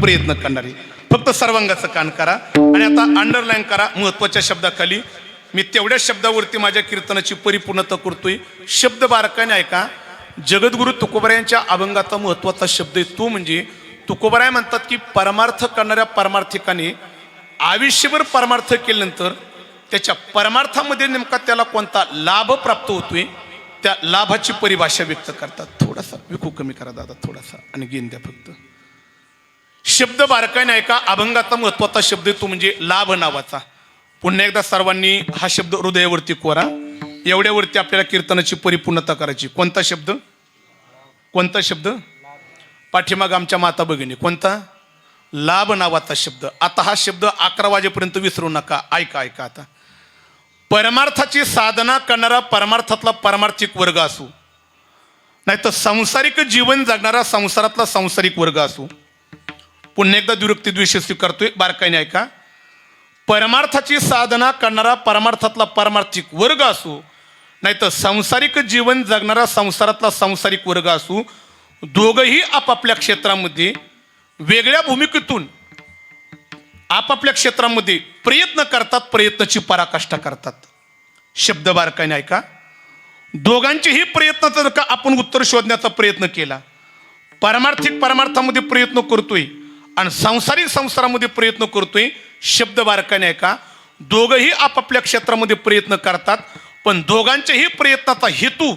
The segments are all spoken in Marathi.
प्रयत्न करणारे. फक्त सर्वांगाचं कान करा आणि आता अंडरलाईन करा महत्वाच्या शब्दाखाली. मी तेवढ्याच शब्दावरती माझ्या कीर्तनाची परिपूर्णता करतोय. शब्द बारकाने ऐका. जगद्गुरु तुकोबरायांच्या अभंगाचा महत्वाचा शब्द आहे तो म्हणजे तुकोबराय म्हणतात की परमार्थ करणाऱ्या परमार्थिकाने आयुष्यभर परमार्थ केल्यानंतर त्याच्या परमार्थामध्ये नेमका त्याला कोणता लाभ प्राप्त होतोय त्या लाभाची परिभाषा व्यक्त करतात. थोडासा विकू कमी करा दादा थोडासा आणि घेऊन द्या फक्त. शब्द बारकाईने ऐका. अभंगाचा महत्वाचा शब्द आहे तो म्हणजे लाभ नावाचा. पुन्हा एकदा सर्वांनी हा शब्द हृदयावरती कोरा. एवढ्यावरती आपल्याला कीर्तनाची परिपूर्णता करायची. कोणता शब्द? कोणता शब्द? पाठीमाग आमच्या माता भगिनी कोणता? लाभ नावाचा शब्द. आता हा शब्द 11 वाजेपर्यंत विसरू नका. ऐका ऐका आता. परमार्थाची साधना करणारा परमार्थातला परमार्थिक वर्ग असो नाही तर सांसारिक जीवन जगणारा संसारातला सांसारिक वर्ग असो. पुन्हा एकदा द्विरुक्ती द्विशेष स्वीकारतोय बारकाईने ऐका. परमार्थाची साधना करणारा परमार्थातला परमार्थिक वर्ग असो नाही तर सांसारिक जीवन जगणारा संसारातला सांसारिक वर्ग असो दोघंही आपापल्या क्षेत्रामध्ये वेगळ्या भूमिकेतून आपापल्या क्षेत्रामध्ये प्रयत्न करतात. प्रयत्नाची पराकाष्ठा करतात. शब्द बारकाईने ऐका. दोघांचेही प्रयत्न जर का आपण उत्तर शोधण्याचा प्रयत्न केला परमार्थिक परमार्थामध्ये प्रयत्न करतोय आणि सांसारिक संसारामध्ये प्रयत्न करतोय. शब्द बारकाईने ऐका. दोघंही आपापल्या क्षेत्रामध्ये प्रयत्न करतात पण दोघांच्याही प्रयत्नाचा हेतू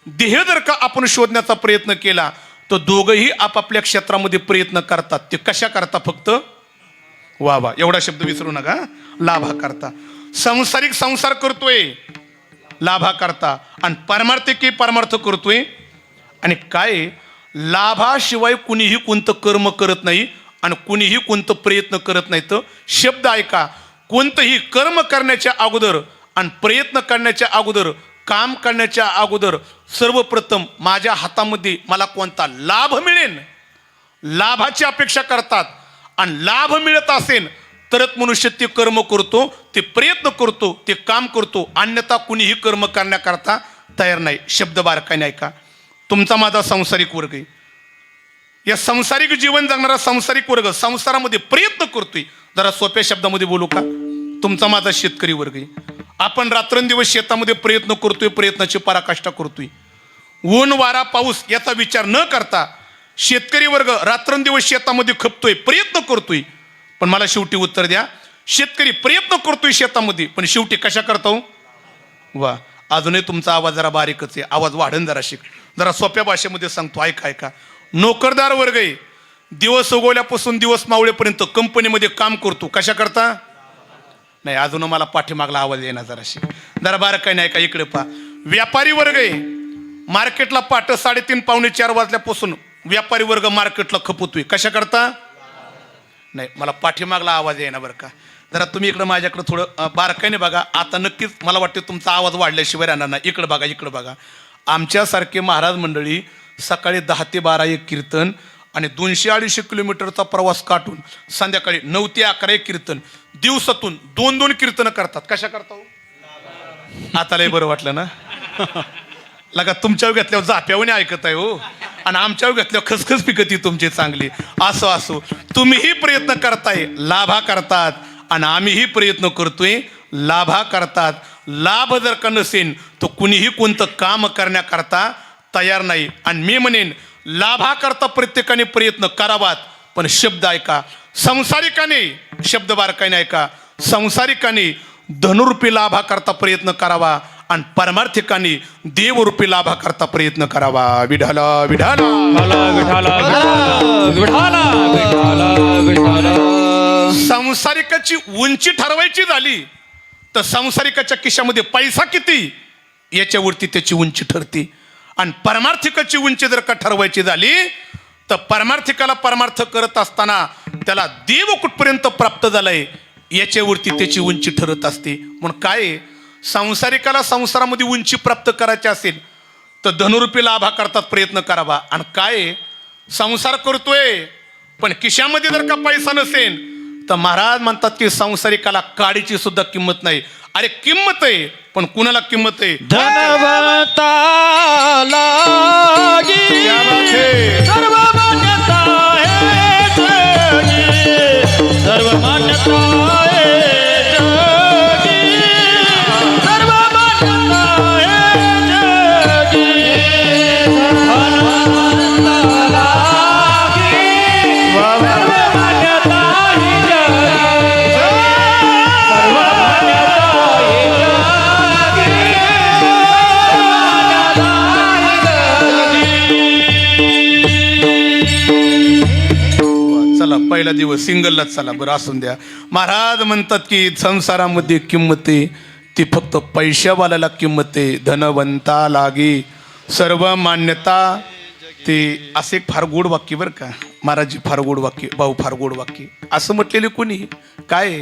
ध्येय जर का आपण शोधण्याचा प्रयत्न केला तर दोघंही आपापल्या क्षेत्रामध्ये प्रयत्न करतात. ते कशा करता? फक्त वा वा एवढा शब्द विसरू नका. लाभा करता. सांसारिक संसार करतोय लाभा करता आणि परमार्थिक परमार्थ करतोय. आणि काय लाभाशिवाय कुणीही कोणतं कर्म करत नाही आणि कुणीही कोणतं प्रयत्न करत नाही. तर शब्द ऐका. कोणतंही कर्म करण्याच्या अगोदर आणि प्रयत्न करण्याच्या अगोदर काम करण्याच्या अगोदर सर्वप्रथम माझ्या हातामध्ये मला कोणता लाभ मिळेल लाभाची अपेक्षा करतात. आणि लाभ मिळत असेल तरच मनुष्य ते कर्म करतो, ते प्रयत्न करतो, ते काम करतो. अन्यथा कुणीही कर्म करण्याकरता तयार नाही. शब्द बारकाईने ऐका. तुमचा माझा सांसारिक वर्ग आहे. या सांसारिक जीवन जगणारा सांसारिक वर्ग संसारामध्ये प्रयत्न करतोय. जरा सोप्या शब्दामध्ये बोलू का? तुमचा माझा शेतकरी वर्ग आहे. आपण रात्रंदिवस शेतामध्ये प्रयत्न करतोय. प्रयत्नाची पराकाष्ठा करतोय. ऊन वारा पाऊस याचा विचार न करता शेतकरी वर्ग रात्रंदिवस शेतामध्ये खपतोय, प्रयत्न करतोय. पण मला शेवटी उत्तर द्या. शेतकरी प्रयत्न करतोय शेतामध्ये पण शेवटी कशा करतो? वा अजूनही तुमचा आवाज जरा बारीकच आहे. आवाज वाढन जरा शिक. जरा सोप्या भाषेमध्ये सांगतो ऐका ऐका. नोकरदार वर्ग आहे. दिवस उगवल्यापासून दिवस मावळेपर्यंत कंपनीमध्ये काम करतो. कशा करता? नाही अजून मला पाठीमागला आवाज येणार जरा शिक. जरा बारकाईने ऐका. इकडे पहा. व्यापारी वर्ग आहे. मार्केटला पहाटे 3:30 पावणे 4 वाजल्यापासून व्यापारी वर्ग मार्केटला खपवतोय. कशा करता? नाही मला पाठीमागला आवाज येणार बरं का. जरा तुम्ही इकडं माझ्याकडे थोडं बारकाईने बघा. आता नक्कीच मला वाटतं तुमचा आवाज वाढल्याशिवाय राहणार नाही. इकडं बघा इकडं बघा. आमच्यासारखे महाराज मंडळी सकाळी 10 ते 12 एक कीर्तन आणि 200-250 किलोमीटरचा प्रवास काटून संध्याकाळी 9 ते 11 एक कीर्तन दिवसातून 2-2 कीर्तन करतात. कशा करता हो? आता लय बरं वाटलं ना. लगा तुमच्यावर घेतल्यावर जाप्यावणी ऐकत आहे हो आणि आमच्यावर घेतल्यावर खसखस पिकती तुमची चांगली. असो असो तुम्हीही प्रयत्न करताय लाभा करतात आणि आम्हीही प्रयत्न करतोय लाभा करतात. लाभ जर का नसेल तर कुणीही कोणतं काम करण्याकरता तयार नाही. आणि मी म्हणेन लाभा करता प्रत्येकाने प्रयत्न करावात. पण शब्द ऐका. संसारिकाने शब्द बारकाईने ऐका. संसारिकाने धनुरूपी लाभा करता प्रयत्न करावा आणि परमार्थिकाने देवरूपी लाभा करता प्रयत्न करावा. विठाला विठाला संसारिकाची उंची ठरवायची झाली तर संसारिकाच्या खिशामध्ये पैसा किती याच्यावरती त्याची उंची ठरते. आणि परमार्थिकाची उंची जर का ठरवायची झाली तर परमार्थिकाला परमार्थ करत असताना त्याला देव कुठपर्यंत प्राप्त झालाय याच्यावरती त्याची उंची ठरत असते. म्हणून काय संसारिकाला संसारामध्ये उंची प्राप्त करायची असेल तर धनुरूपी लाभा करतात प्रयत्न करावा. आणि काय संसार करतोय पण खिशामध्ये जर का पैसा नसेल तर महाराज म्हणतात की संसारिकाला काडीची सुद्धा किंमत नाही. अरे किंमत आहे पण कुणाला किंमत आहे? धनवंताला सर्व मान्यता आहे. चला पहिला दिवस सिंगललाच चला, बरं असून द्या. महाराज म्हणतात की संसारामध्ये किंमत आहे ती फक्त पैशावाल्याला किंमत आहे, धनवंता लागी सर्व मान्यता. ते असे एक फार गोड वाक्य बरं का महाराज, फार गोड वाक्य, भाऊ फार गोड वाक्य. असं म्हटलेले कोणी काय,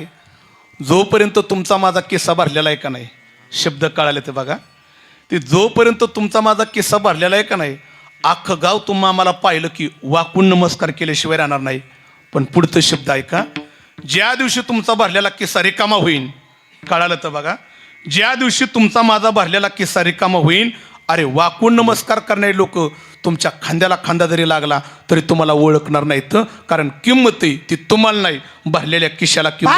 जोपर्यंत तुमचा माझा किस्सा भरलेला आहे का नाही, शब्द कळाले ते बघा, ते जोपर्यंत तुमचा माझा किस्सा भरलेला आहे का नाही, अख्खं गाव तुम्हा आम्हाला पाहिलं की वाकून नमस्कार केल्याशिवाय राहणार नाही. पण पुढचं शब्द ऐका, ज्या दिवशी तुमचा भरलेला किस्सा रिकामा होईल, कळालं तर बघा, ज्या दिवशी तुमचा माझा भरलेला किस्सा रिकामा होईल, अरे वाकून नमस्कार करणारे लोक तुमच्या खांद्याला खांदा जरी लागला तरी तुम्हाला ओळखणार नाहीत, कारण किंमत आहे ती तुम्हाला नाही, भरलेल्या किशाला किंमत.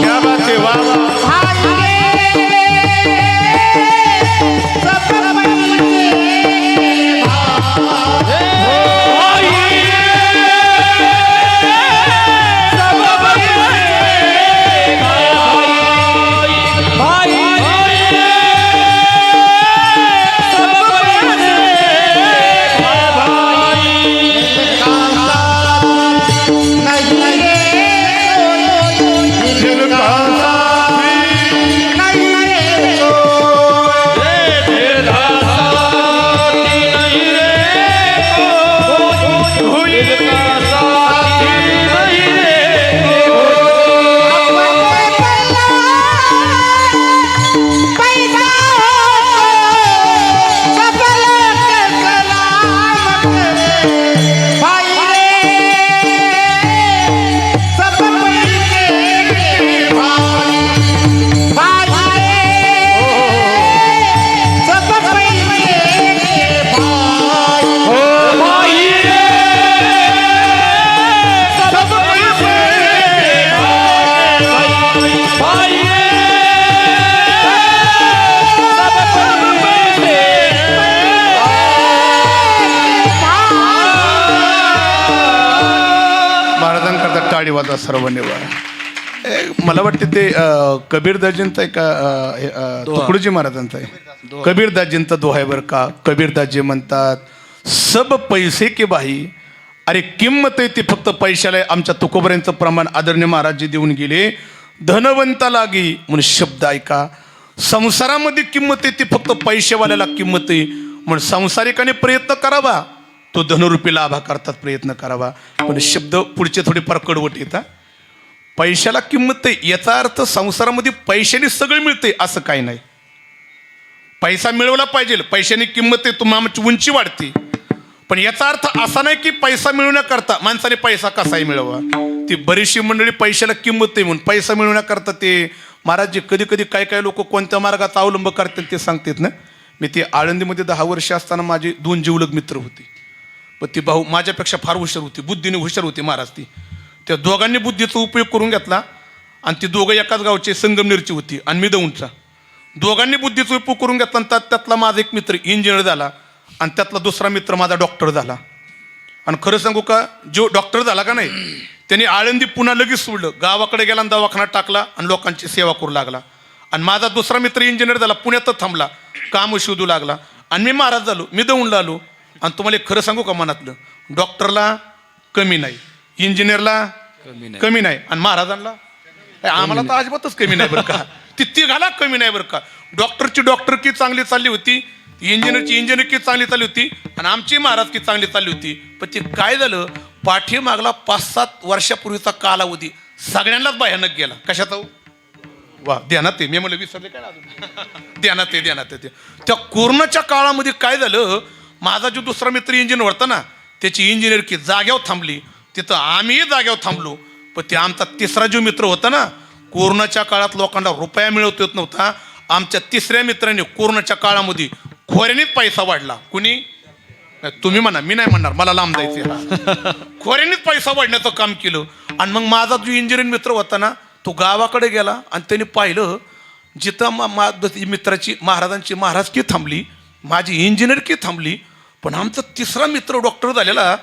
क्या बात आहे, वा वा. टाळी वाजा सर्व निवार. मला वाटते ते कबीरदाजींचं आहे का, तुकडोजी महाराजांचं आहे, कबीरदाजींचा दोहा आहे बरं का. कबीरदाजी म्हणतात सब पैसे के बाई, अरे किंमत आहे ती फक्त पैशाला. आमच्या तुकोबऱ्यांचं प्रमाण आदरणीय महाराज देऊन गेले, धनवंता लागी म्हणून शब्द ऐका. संसारामध्ये किंमत आहे ती फक्त पैशावाल्याला किंमत आहे, म्हणून संसारिकाने प्रयत्न करावा, तो धनरूपी लाभा करतात प्रयत्न करावा. पण शब्द पुढचे थोडे फार कडवट येतात. पैशाला किंमत आहे याचा अर्थ संसारामध्ये पैशाने सगळं मिळते असं काही नाही. पैसा मिळवला पाहिजे, पैशाने किंमत आहे, तुम्हाला आमची उंची वाढते. पण याचा अर्थ असा नाही की पैसा मिळवण्याकरता माणसाने पैसा कसाही मिळवा. ती बरीचशी मंडळी पैशाला किंमत आहे म्हणून पैसा मिळवण्याकरता ते महाराज जे कधी कधी काय काय लोक कोणत्या मार्गाचा अवलंब करतात ते सांगतात ना. मी ते आळंदीमध्ये 10 वर्ष असताना माझे 2 जिवलग मित्र होते, पण ती भाऊ माझ्यापेक्षा फार हुशार होती, बुद्धीने हुशार होती महाराज. ती त्या दोघांनी बुद्धीचा उपयोग करून घेतला आणि ती दोघं एकाच गावचे, संगमनेरची होती आणि मी दौंडचा. दोघांनी बुद्धीचा उपयोग करून घेतला आणि त्यातला माझा एक मित्र इंजिनियर झाला आणि त्यातला दुसरा मित्र माझा डॉक्टर झाला. आणि खरं सांगू का, जो डॉक्टर झाला का नाही त्यांनी आळंदी पुन्हा लगेच सोडलं, गावाकडे गेला आणि दवाखाना टाकला आणि लोकांची सेवा करू लागला. आणि माझा दुसरा मित्र इंजिनियर झाला, पुण्यातच थांबला, काम शोधू लागला. आणि मी महाराज झालो, मी दौंडला आलो. आणि तुम्हाला एक खरं सांगू का मनातलं, डॉक्टरला कमी नाही, इंजिनियरला कमी नाही, आणि महाराजांना आम्हाला तर अजिबातच कमी नाही बरं का. ती तिघाला कमी नाही बरं का. डॉक्टरची डॉक्टरकी चांगली चालली होती, इंजिनियरची इंजिनियरकी चांगली चालली होती, आणि आमची महाराजकी चांगली चालली होती. पण ते काय झालं, पाठीमागला 5-7 वर्षापूर्वीचा कालावधी सगळ्यांनाच भयानक गेला. कशाचा वा ध्यानात आहे, मी म्हणलं विसरले काय अजून, ध्यानात आहे. त्या कोरोनाच्या काळामध्ये काय झालं, माझा जो दुसरा मित्र इंजिनियर होता ना त्याची इंजिनियरकी जाग्यावर थांबली, तिथं आम्हीही जाग्यावर थांबलो. पण ते आमचा तिसरा जो मित्र होता ना, कोरोनाच्या काळात लोकांना रुपया मिळवत येत नव्हता, आमच्या तिसऱ्या मित्राने कोरोनाच्या काळामध्ये खोऱ्यानेच पैसा वाढला. कुणी, तुम्ही म्हणा, मी नाही म्हणणार, मला लांब जायचे. खोऱ्यानेच पैसा वाढण्याचं काम केलं. आणि मग माझा जो इंजिनियर मित्र होता ना तो गावाकडे गेला आणि त्याने पाहिलं जिथं मित्राची महाराजांची महाराजकी थांबली, माझी इंजिनियरकी थांबली, पण आमचा तिसरा मित्र डॉक्टर झालेला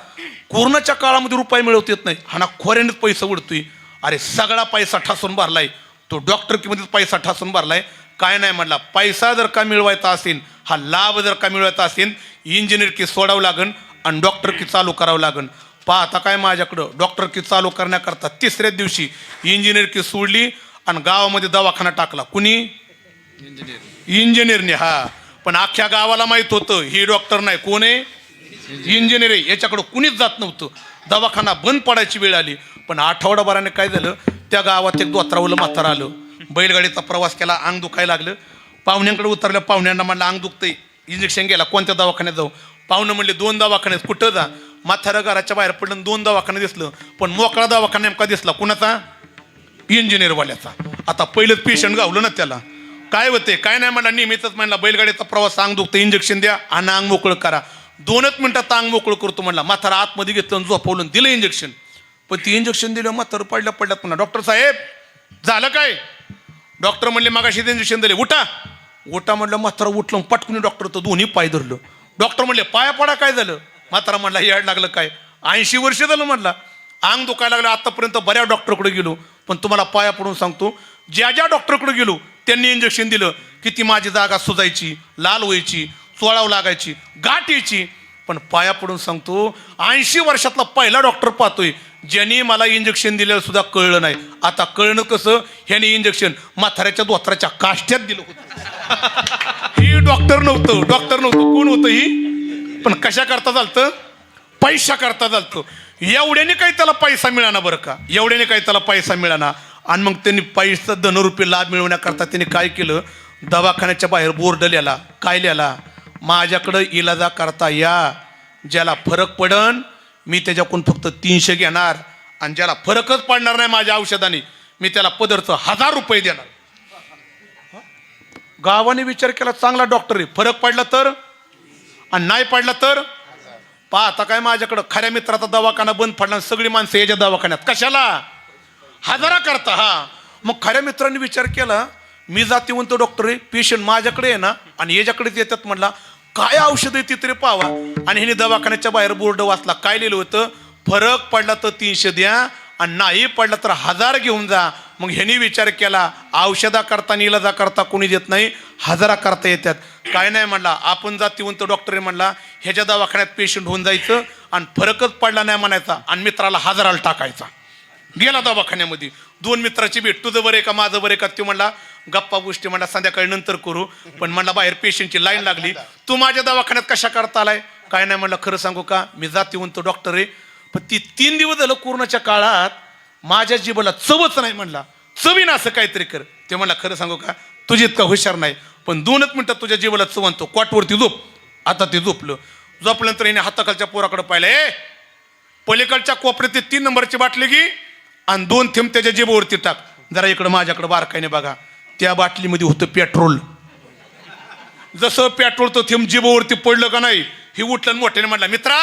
कोरोनाच्या काळामध्ये रुपये मिळवत येत नाही, हा ना खोऱ्यानेच पैसा उडतोय. अरे सगळा पैसा ठासून भरलाय, तो डॉक्टरकीमध्येच पैसा ठासून भरलाय, काय नाही म्हणला, पैसा जर का मिळवायचा असेल, हा लाभ जर का मिळवायचा असेल, इंजिनियर की सोडावं लागन आणि डॉक्टर की चालू करावं लागन. आता काय माझ्याकडं डॉक्टर की चालू करण्याकरता तिसऱ्या दिवशी इंजिनियर की सोडली आणि गावामध्ये दवाखाना टाकला. कुणी? इंजिनियरने. हा, पण अख्ख्या गावाला माहित होतं ही डॉक्टर नाही, कोण आहे? इंजिनियर आहे. याच्याकडं कुणीच जात नव्हतं. दवाखाना बंद पडायची वेळ आली. पण आठवडाभराने काय झालं, त्या गावात एक दोतरावलं म्हातारं आलं. बैलगाडीचा प्रवास केला, अंग दुखायला लागलं. पाहुण्यांकडे उतरलं. पाहुण्यांना म्हणलं अंग दुखतंय, इंजेक्शन गेला, कोणत्या दवाखान्यात जाऊ? पाहुणं म्हणले 2 दवाखान्यात. कुठं जा? म्हातारं घराच्या बाहेर पडलं, 2 दवाखाने दिसलं. पण मोकळा दवाखाना नेमका दिसला कुणाचा? इंजिनियरवाल्याचा. आता पहिलंच पेशंट गावलं ना त्याला. काय होते काय नाही म्हणला, नेहमीच म्हणला बैलगाडीचा प्रवास, अंग दुखतं, इंजेक्शन द्या आणि अंग मोकळं करा. 2च मिनिटात अंग मोकळं करतो म्हणला. म्हातारा आतमध्ये घेतलं, झोपवलं, दिलं इंजेक्शन. पण ती इंजेक्शन दिलं, म्हातारं पडल्यात म्हणा, डॉक्टर साहेब झालं काय? डॉक्टर म्हणले मागाशी इंजेक्शन दिले, उठा. उठा म्हणलं. म्हातारा उठलं, पटकून डॉक्टर तर दोन्ही पाय धरलं. डॉक्टर म्हणले पाया पडा, काय झालं? म्हातारा म्हणला याड लागलं काय? 80 वर्ष झालं म्हणला, अंग दुखायला लागलं. आतापर्यंत बऱ्याच डॉक्टरकडे गेलो, पण तुम्हाला पाया पडून सांगतो, ज्या ज्या डॉक्टरकडे गेलो त्यांनी इंजेक्शन दिलं की ती माझी जागा सुजायची, लाल व्हायची, चोळावं लागायची, गाठ यायची. पण पाया पडून सांगतो, 80 वर्षातला पहिला डॉक्टर पाहतोय ज्यांनी मला इंजेक्शन दिलेलं सुद्धा कळलं नाही. आता कळणं कसं? ह्याने इंजेक्शन म्हाताऱ्याच्या दोतराच्या काष्ट्यात दिलं होतं. ही डॉक्टर नव्हतं, डॉक्टर नव्हतं. कोण होतं ही? पण कशा करता चालतं? पैसा करता चालतं. एवढ्याने काही त्याला पैसा मिळाना, बरं का, एवढ्याने काही त्याला पैसा मिळाना. आणि मग त्यांनी पैसा धनरूपी लाभ मिळवण्याकरता त्यांनी काय केलं, दवाखान्याच्या बाहेर बोर्ड लिहिला. काय लिहिला? माझ्याकडं इलाजा करता या, ज्याला फरक पडन मी त्याच्याकडून फक्त 300 घेणार, आणि ज्याला फरकच पडणार नाही माझ्या औषधाने मी त्याला पदरचं 1000 रुपये देणार. गावाने विचार केला, चांगला डॉक्टर आहे, फरक पडला तर आणि नाही पडला तर आता काय? माझ्याकडं खऱ्या मित्राचा दवाखाना बंद पडला, सगळी माणसं याच्या दवाखान्यात कशाला? 1000 करता. हा, मग खऱ्या मित्रांनी विचार केला, मी जातीवंत डॉक्टर आहे, पेशंट माझ्याकडे आहे ना, आणि याच्याकडेच येतात. म्हणला काय औषध आहे ती तरी पावा. आणि ह्याने दवाखान्याच्या बाहेर बोर्ड वाचला. काय लिहिलं होतं? फरक पडला तर 300 द्या आणि नाही पडला तर 1000 घेऊन जा. मग ह्यानी विचार केला, औषधा करता इलाजा करता कोणी देत नाही, 1000 करता येतात. काय नाही म्हणला, आपण जातीवंत डॉक्टर आहे म्हणला, ह्याच्या दवाखान्यात पेशंट होऊन जायचं आणि फरकच पडला नाही म्हणायचा आणि मित्राला 1000 टाकायचा. गेला दवाखान्यामध्ये. 2 मित्राची भेट, तुझं बरं आहे का माझं बरं आहे का? ते म्हणला गप्पा गोष्टी म्हणला संध्याकाळी नंतर करू. पण म्हणला बाहेर पेशंटची लाईन लागली, तू माझ्या दवाखान्यात कशा करता आलाय? काय नाही म्हणलं, खरं सांगू का, मी जातीवंत डॉक्टर आहे, पण ती 3 दिवस झालं कोरोनाच्या काळात माझ्या जीवाला चवच नाही. म्हणला चवीन असं काहीतरी कर. ते म्हणला खरं सांगू का, तुझी इतका हुशार नाही, पण 2च मिनिटात तुझ्या जीवाला चव आणतो, कॉटवरती झोप. आता ते झोपलं. झोपल्यानंतर याने हाताखालच्या पोराकडे पाहिलं, ए पलीकडच्या कोपऱ्यात 3 नंबरची बाटली घे आणि 2 थेंब त्याच्या जेबावरती टाक. जरा इकडं माझ्याकडे बारकाईने बघा. त्या बाटलीमध्ये होतं पेट्रोल. जसं पेट्रोल तो थेंब जेबावरती पडलं का नाही, ही उठलं मोठ्याने म्हणला, मित्रा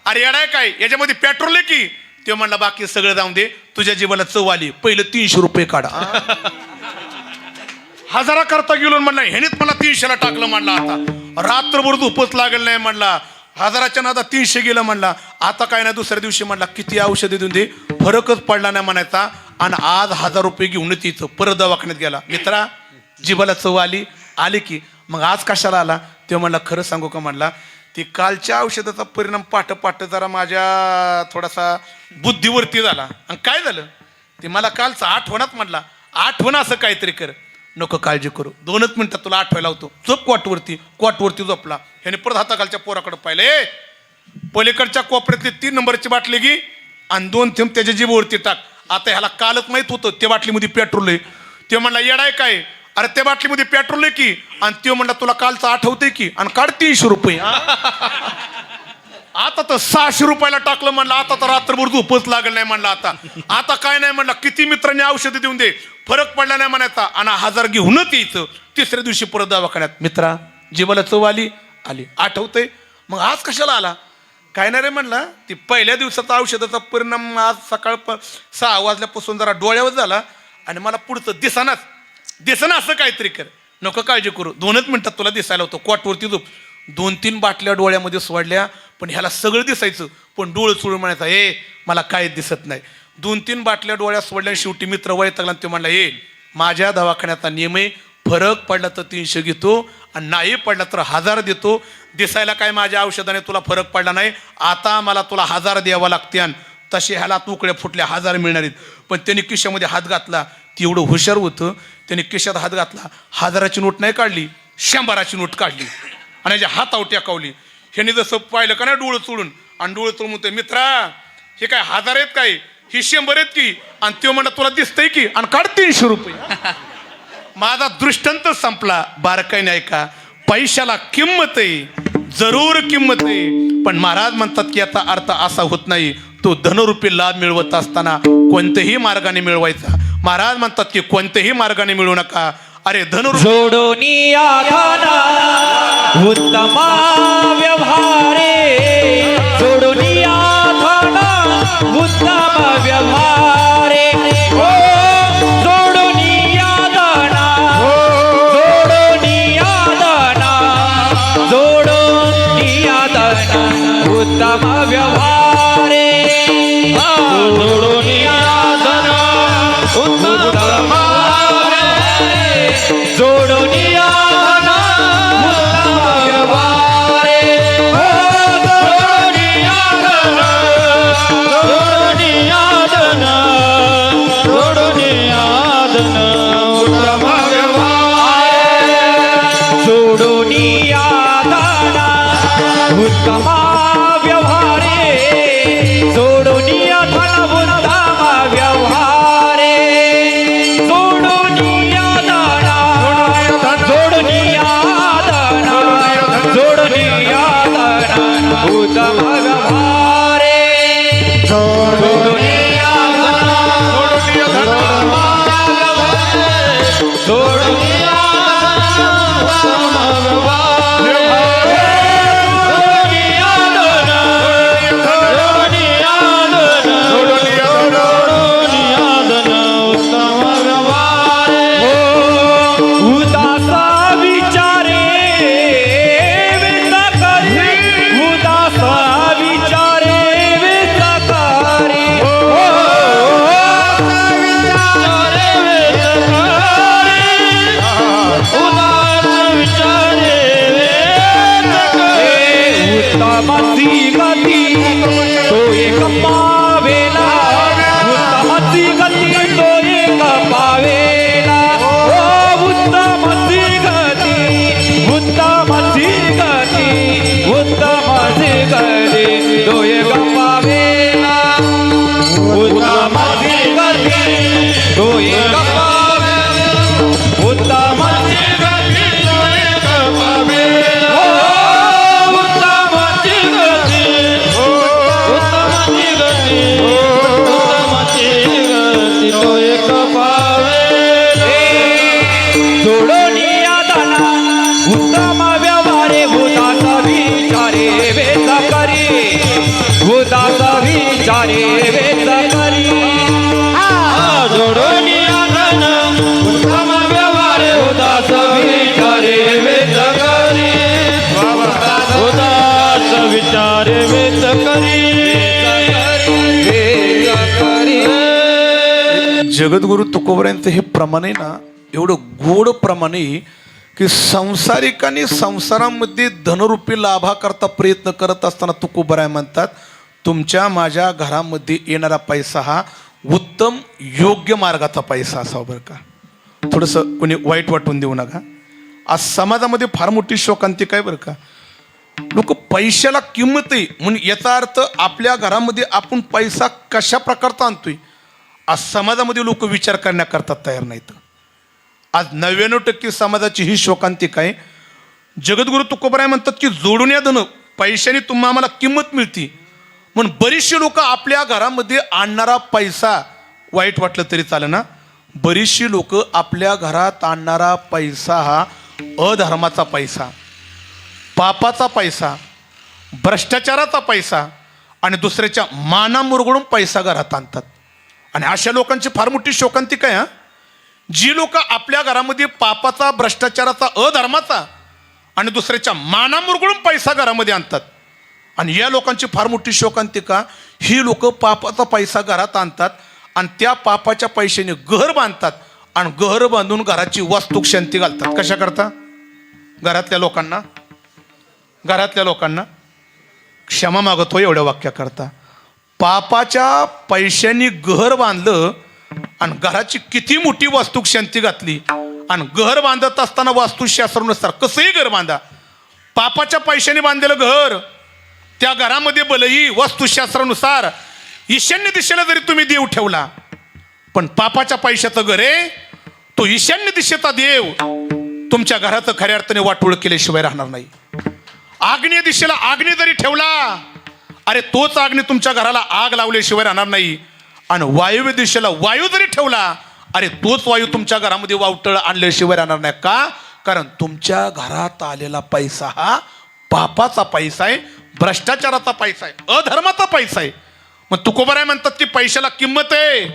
अरे येडाय काय, याच्यामध्ये पेट्रोल आहे की? ते म्हणला बाकी सगळं जाऊन दे, तुझ्या जीवाला चव आली, पहिलं 300 रुपये काढा. 1000 करता गेलो म्हणला, ह्यानेच मला 300ला टाकलं म्हणला. आता रात्रभर झोपच लागल नाही म्हणला, 1000च्या नादात 300 गेलं म्हणला. आता काय नाही, दुसऱ्या दिवशी म्हणला किती औषधे देऊन दे, फरकच पडला नाही म्हणायचा. आणि आज 1000 रुपये घेऊनच यायचं. परत दवाखान्यात गेला. मित्रा जीवाला चव आली की? मग आज कशाला आला? ते म्हणला खरं सांगू का म्हणला, ती कालच्या औषधाचा परिणाम पाठ जरा माझ्या थोडासा बुद्धीवरती झाला. आणि काय झालं ते मला कालचं आठवणात म्हणला, आठवण असं काहीतरी कर, नको काळजी करू, 2च मिनिटात तुला आठवायला होतो, झोप कॉटवरती झोपला. ह्याने परत हाताखालच्या पोराकडे पाहिलं, ए पलीकडच्या कोपऱ्यातली 3 नंबरची बाटली घे आणि 2 थेंब त्याच्या जीवावरती टाक. आता ह्याला कालच माहित होतं त्या बाटलीमध्ये पेट्रोल आहे. ते म्हणला येडाय काय, अरे त्या बाटलीमध्ये पेट्रोल आहे की? आणि ते म्हणला तुला कालचं आठवतंय की? आणि काढ 300 रुपये. आता तर 600 रुपयाला टाकलं म्हणलं. आता तर रात्रभर झोपच लागलं नाही म्हणलं. आता काय नाही म्हणलं, किती मित्रांनी औषधं देऊन दे, फरक पडला नाही म्हणायचा आणि 1000 घेऊनच यायचं. तिसऱ्या दिवशी परत दवाखान्यात. मित्रा जीवाला चव आली आठवतंय? मग आज कशाला आला? काय नाही रे म्हणला, ती पहिल्या दिवसाचा औषधाचा परिणाम आज सकाळ 6 वाजल्यापासून जरा डोळ्यावर झाला आणि मला पुढचं दिसना असं काहीतरी कर, नको काळजी करू, 2च मिनिटात तुला दिसायला होतं, कॉटवरती झोप. 2-3 बाटल्या डोळ्यामध्ये सोडल्या, पण ह्याला सगळं दिसायचं, पण डोळं चोळून म्हणायचा, ए मला काहीच दिसत नाही. 2-3 बाटल्या डोळ्यात सोडल्या. शेवटी मित्र वैतागला. ते म्हणला, ए माझ्या दवाखान्याचा नियम आहे, फरक पडला तर 300 घेतो आणि नाही पडला तर 1000 देतो. दिसायला काय माझ्या औषधाने तुला फरक पडला नाही, आता मला तुला 1000 द्यावा लागते. तसे ह्याला तुकड्या फुटल्या 1000 मिळणार आहेत. पण त्यांनी खिशामध्ये हात घातला, ती एवढं हुशार होतं, त्यांनी खिशात हात घातला, 1000ची नोट नाही काढली, 100ची नोट काढली आणि याच्या हातावर टेकावली. ह्याने जसं पाहिलं का नाही डोळं चोळून, आणि डोळं चोळून म्हणतोय, मित्रा हे काय 1000 आहेत काय, ही 100 आहेत की. आणि तो म्हणा तुला दिसतंय की, आणि काढ 300 रुपये. माझा दृष्टांत संपला. बारकाईने ऐका, पैशाला किंमत आहे, जरूर किंमत आहे, पण महाराज म्हणतात की याचा अर्थ असा होत नाही तो धनरूपी लाभ मिळवत असताना कोणत्याही मार्गाने मिळवायचा. महाराज म्हणतात की कोणत्याही मार्गाने मिळवू नका. अरे धनुर जोडोनी आधाना उत्तम व्यवहारे, जोडोनी आधाना उत्तम व्यवहारे, ओ जोडोनी आधाना, जोडोनी आधाना, जोडोनी आधाना उत्तम व्यवहारे, जोडोनी आधाना उत्तम जोडोनी आधाना उत्तम व्यवहारे, जोडोनी आधाना, जोडोनी आधाना, जोडोनी आधाना उत्तम व्यवहारे, जोडोनी आधाना उत्तम व्यवहारे, जोडोनी आधाना उत्तम व्यवहारे, जोडोनी आधाना, जोडोनी आधाना, जोडोनी आधाना उत्तम व्यवहारे, जोडोनी आधाना, जोडोनी जगद्गुरु तुकोबरायांचं हे प्रमाण आहे ना, एवढं गोड प्रमाण आहे की संसारिकांनी संसारामध्ये धनरूपी लाभाकरता प्रयत्न करत असताना तुकोबराय म्हणतात, तुमच्या माझ्या घरामध्ये येणारा पैसा हा उत्तम योग्य मार्गाचा पैसा असावा. बरं का, थोडंसं कोणी वाईट वाटून देऊ नका. आज समाजामध्ये फार मोठी शोकांती काय बरं का, लोक पैशाला किंमत आहे म्हणून याचा अर्थ आपल्या घरामध्ये आपण पैसा कशा प्रकारचा आणतोय आज समाजामध्ये लोक विचार करण्याकरता तयार नाहीत. आज 99% समाजाची ही शोकांतिका आहे. जगद्गुरु तुकोबराय म्हणतात की जोडून या धन, पैशाने तुम्हा आम्हाला किंमत मिळते. म्हणून बरीचशी लोक आपल्या घरामध्ये आणणारा पैसा, वाईट वाटलं तरी चालेल ना, बरीचशी लोक आपल्या घरात आणणारा पैसा हा अधर्माचा पैसा, पापाचा पैसा, भ्रष्टाचाराचा पैसा आणि दुसऱ्याच्या माना मुरगळून पैसा घरात आणतात. आणि अशा लोकांची फार मोठी शोकांतिका आहे. जी लोक आपल्या घरामध्ये पापाचा, भ्रष्टाचाराचा, अधर्माचा आणि दुसऱ्याच्या माना मुरगळून पैसा घरामध्ये आणतात. आणि या लोकांची फार मोठी शोकांतिका, ही लोक पापाचा पैसा घरात आणतात आणि त्या पापाच्या पैशाने घर बांधतात आणि घर बांधून घराची वास्तूक शांती घालतात. कशा करता? घरातल्या लोकांना क्षमा मागतो एवढ्या वाक्या करता. पापाच्या पैशांनी घर बांधलं आणि घराची किती मोठी वास्तूक शांती घातली, आणि घर बांधत असताना वास्तुशास्त्रानुसार कसंही घर बांधा, पापाच्या पैशाने बांधलेलं घर, त्या घरामध्ये भलेही वास्तुशास्त्रानुसार ईशान्य दिशेला जरी तुम्ही देव ठेवला, पण पापाच्या पैशाचं घर आहे, तो ईशान्य दिशेचा देव तुमच्या घराचं खऱ्या अर्थाने वाटोळ केल्याशिवाय राहणार नाही. आग्नेय दिशेला आग्ने जरी ठेवला, अरे तोच आग्ने तुमच्या घराला आग लावल्याशिवाय राहणार नाही. आणि वायव्य दिशेला वायू जरी ठेवला, अरे तोच वायू तुमच्या घरामध्ये वावटळ आणल्याशिवाय राहणार नाही. का? कारण तुमच्या घरात आलेला पैसा हा पापाचा पैसा आहे, भ्रष्टाचाराचा पैसा आहे, अधर्माचा पैसा आहे. मग तुकोबाराय म्हणतात की पैशाला किंमत आहे,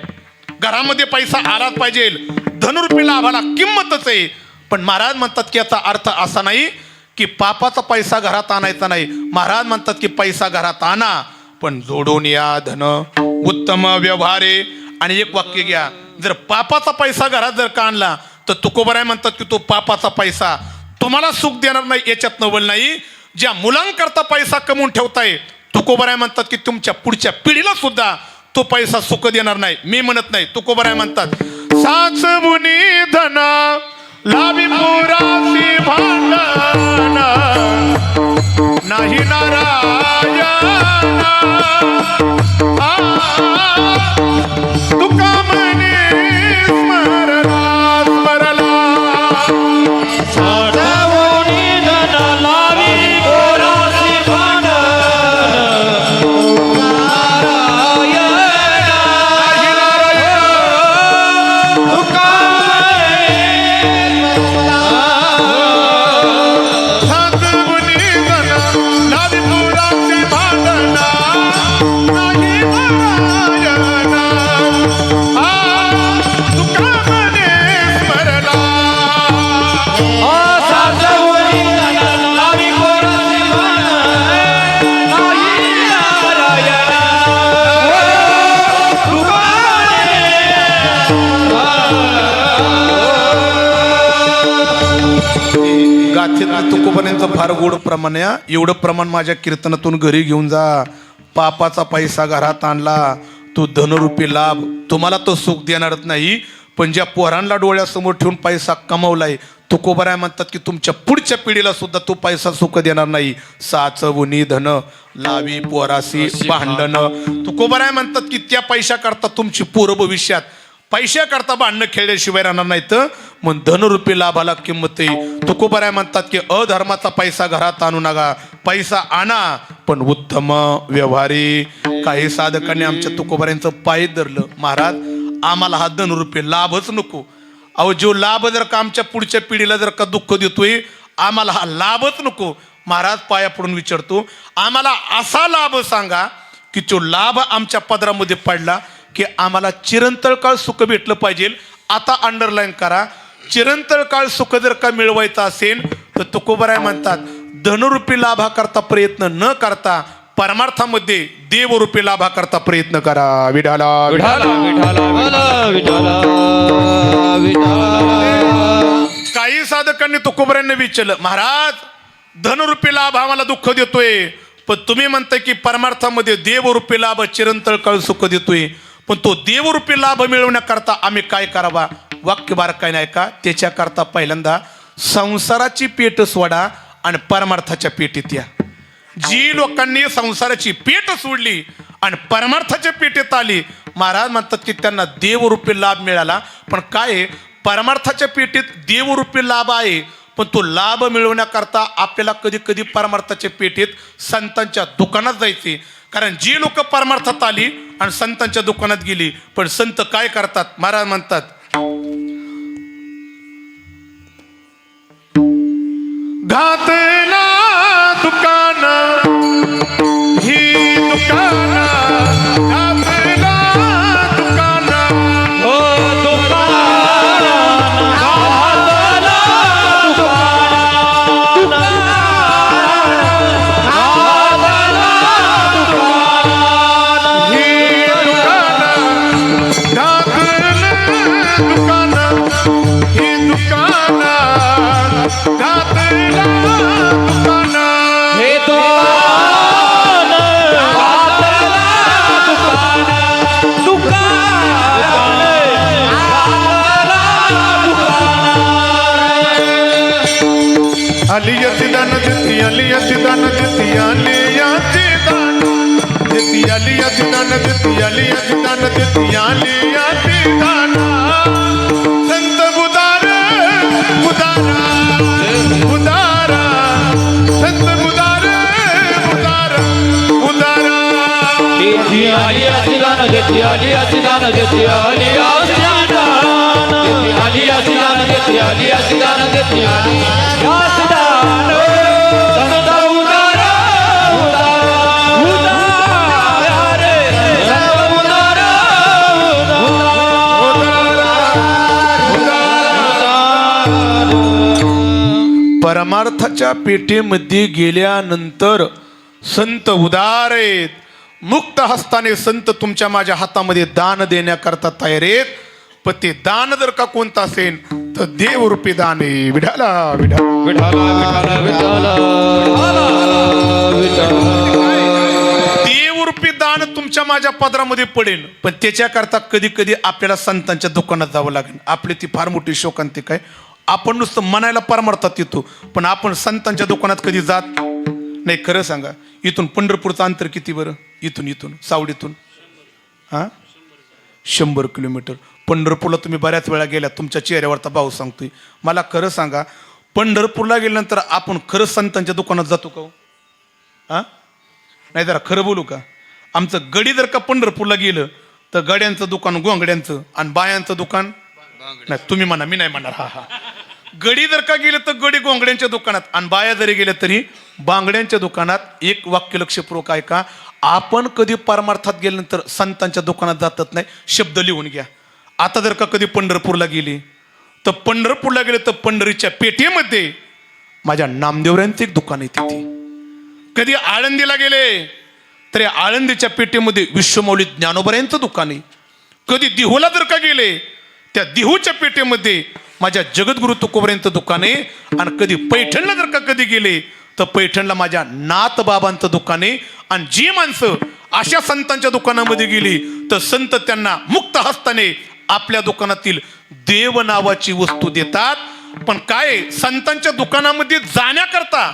घरामध्ये पैसा आलाच पाहिजे, धनरूपी लाभाला किंमतच आहे. पण महाराज म्हणतात की याचा अर्थ असा नाही की पापाचा पैसा घरात आणायचा नाही. महाराज म्हणतात की पैसा घरात आणा, पण जोडून या धन उत्तम व्यवहारे. आणि एक वाक्य घ्या, जर पापाचा पैसा घरात जर का आणला तर तुकोबाराय म्हणतात की तो पापाचा पैसा तुम्हाला सुख देणार नाही, याच्यात नवल नाही. ज्या मुलांकरता पैसा कमवून ठेवताय, तुकोबाराय म्हणतात की तुमच्या पुढच्या पिढीला सुद्धा तो पैसा सुख देणार नाही. मी म्हणत नाही, तुकोबाराय म्हणतात साचवुनी धन लावी पुरासी भांडण नाही नारायण. तुका म्हणे स्मरला स्मरला साठवणी धन लावी पोरासी भांडण नारायण. तुका साचवुनी धन लावी पुरासी भांडण नाही नारायण. तुका म्हणे स्मरला. साठवणी धन लावी पोरासी भांडण नाही नारायण. तुका गाथेतलं तुकोबाऱ्यांचं फार गोड प्रमाण आहे. एवढं प्रमाण माझ्या कीर्तनातून घरी घेऊन जा. पापाचा पैसा घरात आणला, तो धनरूपी लाभ तुम्हाला तो सुख देणारच नाही, पण ज्या पोरांना डोळ्यासमोर ठेवून पैसा कमवलाय, तुकोबाराय म्हणतात की तुमच्या पुढच्या पिढीला सुद्धा तो पैसा सुख देणार नाही. साचवुनी धन लावी पोरासी भांडण. तुकोबाराय म्हणतात की त्या पैशा करता तुमची पोरं भविष्यात पैशाकरता भांडणं खेळल्याशिवाय राहणार नाहीत. मग धनरूपी लाभाला किंमत आहे. तुकोबाराय म्हणतात की अधर्माचा पैसा घरात आणू नका, पैसा आणा पण उत्तम व्यवहारी. काही साधकांनी आमच्या तुकोबाऱ्यांचं पाय धरलं, महाराज आम्हाला हा धनरूपी लाभच नको. अहो जो लाभ जर का आमच्या पुढच्या पिढीला जर का दुःख देतोय, आम्हाला हा लाभच नको. महाराज पाया पडून विचारतो, आम्हाला असा लाभ सांगा की जो लाभ आमच्या पदरामध्ये पडला की आम्हाला चिरंतन काळ सुख भेटलं पाहिजे. आता अंडरलाईन करा, चिरंतन काळ सुख जर का मिळवायचं असेल तर तुकोबाराय म्हणतात धनरूपी लाभाकरता प्रयत्न न करता परमार्थामध्ये देवरूपी लाभाकरता प्रयत्न करा. विठाला विठाला विठाला विठाला विठाला. काही साधकांनी तुकोबारायांना विचारलं, महाराज धनरूपी लाभ आम्हाला दुःख देतोय, पण तुम्ही म्हणताय की परमार्थामध्ये देवरूपी लाभ चिरंतन काळ सुख देतोय, पण तो देवरूपी लाभ मिळवण्याकरता आम्ही काय करावा? वाक्य बारकाईने नाही का, त्याच्याकरता पहिल्यांदा संसाराची पेट सोडा आणि परमार्थाच्या पेटीत या. जी लोकांनी संसाराची पेट सोडली आणि परमार्थाच्या पेटीत आली, महाराज म्हणतात की त्यांना देवरूपी लाभ मिळाला. पण काय, परमार्थाच्या पेटीत देवरूपी लाभ आहे, पण तो लाभ मिळवण्याकरता आपल्याला कधी कधी परमार्थाच्या पेटीत संतांच्या दुकानात जायचे. कारण जी लोक परमार्थात आली आणि संतांच्या दुकानात गेली, पण संत काय करतात? महाराज म्हणतात घातला दुकान ही दुकान, घातला दुकान हो दुकान घातला दुकान घातला दुकान ही दुकान घातला दान देती आलियाचे दान देती आलियाचे दान देती आलियाचे दान देती आलियाचे दान संत उदारा उदारा उदारा संत उदारा उदारा उदारा देती आलियाचे दान देती आलियाचे दान देती आलियाचे दान देती आलियाचे दान देती आलियाचे दान देती आलियाचे दान संत उदारा उदारा उदारा रे संत उदारा परमार्थाच्या पेठेमध्ये गेल्यानंतर संत उदार आहेत. मुक्त हस्ताने संत तुमच्या माझ्या हातामध्ये दान देण्याकरता तयार आहेत. पण ते दान जर का कोणतं असेल तर देवरूपी दान आहे. विठाला विठाला विठाला विठाला विठाला देवरूपी दान तुमच्या माझ्या पदरामध्ये पडेल. पण त्याच्याकरता कधी कधी आपल्याला संतांच्या दुकानात जावं लागेल. आपली ती फार मोठी शोकांतिक आहे. आपण नुसतं म्हणायला परमार्थात येतो पण आपण संतांच्या दुकानात कधी जात नाही. खरं सांगा, इथून पंढरपूरचं अंतर किती बरं? इथून सावडीतून 100 किलोमीटर. पंढरपूरला तुम्ही बऱ्याच वेळा गेल्या, तुमच्या चेहऱ्यावरचा भाव सांगतोय. मला खरं सांगा, पंढरपूरला गेल्यानंतर आपण खरंच संतांच्या दुकानात जातो का? नाही, जरा खरं बोलू का? आमचं गडी जर का पंढरपूरला गेलं तर गड्यांचं दुकान गोंगड्यांचं आणि बायांचं दुकान नाही. तुम्ही म्हणा, मी नाही म्हणणार. हा. गडी जर का गेलं तर गडी गोंगड्यांच्या दुकानात आणि बाया जरी गेल्या तरी बांगड्यांच्या दुकानात. एक वाक्य लक्षपूर्वक आहे का? आपण कधी परमार्थात गेल्यानंतर संतांच्या दुकानात जातच नाही. शब्द लिहून घ्या. आता जर का कधी पंढरपूरला गेली तर पंढरपूरला गेले तर पंढरीच्या पेठेमध्ये माझ्या नामदेवरांचं एक दुकान आहे तिथे. कधी आळंदीला गेले तरी आळंदीच्या पेठेमध्ये विश्वमौली ज्ञानोबरायांचं दुकान आहे. कधी दिहुला जर का गेले त्या दिहूच्या पेठेमध्ये माझ्या जगद्गुरु तुकोबरायांचं दुकान आहे. आणि कधी पैठणला जर का कधी गेले तर पैठणला माझ्या नाथ बाबांचं दुकान आहे. आणि जी माणसं अशा संतांच्या दुकानामध्ये गेली तर संत त्यांना मुक्त हस्ताने आपल्या दुकानातील देव नावाची वस्तू देतात. पण काय, संतांच्या दुकानामध्ये जाण्याकरता